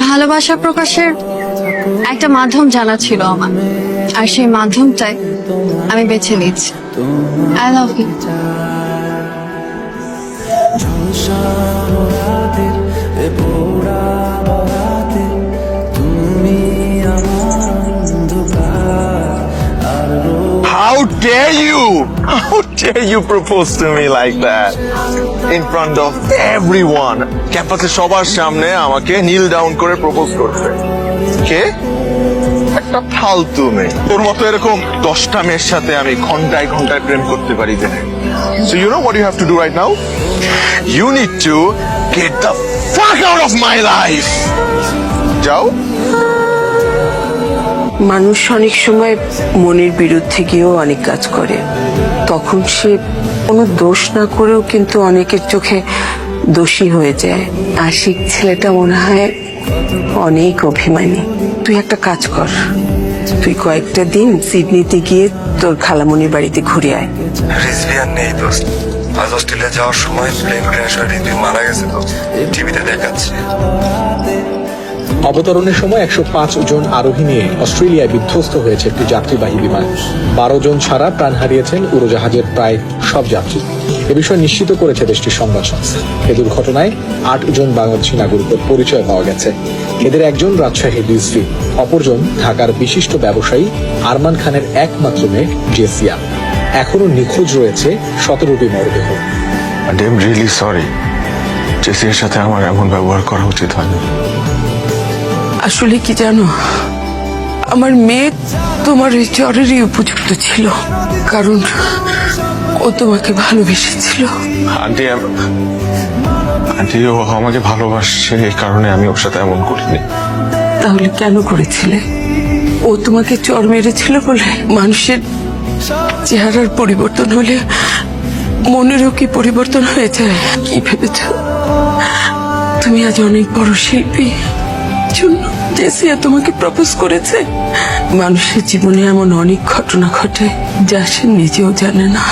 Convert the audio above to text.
ভালোবাসা প্রকাশের একটা মাধ্যম জানা ছিল আমার, আর সেই মাধ্যমটাই আমি বেছে নিচ্ছি। I love you. How dare you? How dare you propose to me like that? In front of everyone. ক্যাম্পাসে সবার সামনে আমাকে নীল ডাউন করে প্রপোজ করছে। কে? একটা ফালতু মেয়ে। তোর মতো এরকম 10টা মেয়ের সাথে আমি ঘন্টায় ঘন্টায় প্রেম করতে পারি যে। So you know what you have to do right now? You need to get the fuck out of my life. যাও। মানুষ অনেক সময় মনের বিরুদ্ধে গিয়েও অনেক কাজ করে, তখন সে কোনো দোষ না করেও কিন্তু অনেকের চোখে দোষী হয়ে যায়। আশিক ছেলেটা মনে হয় অনেক অভিমানী। তুই একটা কাজ কর, তুই কয়েকটা দিন সিডনিতে গিয়ে তোর খালামণির বাড়িতে ঘুরে আয়। রিজভিয়ান নেই দোস্ত, আজ অস্ট্রেলিয়া যাওয়ার সময় প্লেন ক্র্যাশ হয়ে রিজভি মারা গেছে তো টিভিতে দেখাচ্ছে। অবতরণের সময় 105 জন আরোহী নিয়ে অস্ট্রেলিয়ায় বিধ্বস্ত হয়েছে একটি যাত্রীবাহী বিমান। 12 জন ছাড়া প্রাণ হারিয়েছেন উড়োজাহাজের প্রায় সব যাত্রী। এ বিষয়ে নিশ্চিত করেছে দেশটির সংবাদ সংস্থা। এ দুর্ঘটনায় 8 জন বাংলাদেশি নাগরিকের পরিচয় পাওয়া গেছে। এদের একজন রাজশাহীর রিজভি, অপরজন ঢাকার বিশিষ্ট ব্যবসায়ী আরমান খানের একমাত্র মেয়ে জেসিয়া। এখনো নিখোঁজ রয়েছে 17টি মরদেহ। I am really sorry. জেসিয়ার সাথে আমার এমন ব্যবহার করা উচিত হয়নি। আসলে কি জানো, আমার মেয়ে তোমার এই চরেরই উপযুক্ত ছিল, কারণ ও তোমাকে ভালোবেসেছিল। আন্টি ও আমাকে ভালোবাসে, এই কারণে আমি ওর সাথে এমন করিনি। তাহলে কেন করেছিলে? ও তোমাকে চর মেরেছিল বলে? মানুষের চেহারার পরিবর্তন হলে মনেরও কি পরিবর্তন হয়ে যায়? কি ভেবেছ তুমি আজ অনেক বড় শিল্পী? জেসিয়া তোমাকে প্রপোজ করেছে। মানুষের জীবনে এমন অনেক ঘটনা ঘটে যা সে নিজেও জানে না।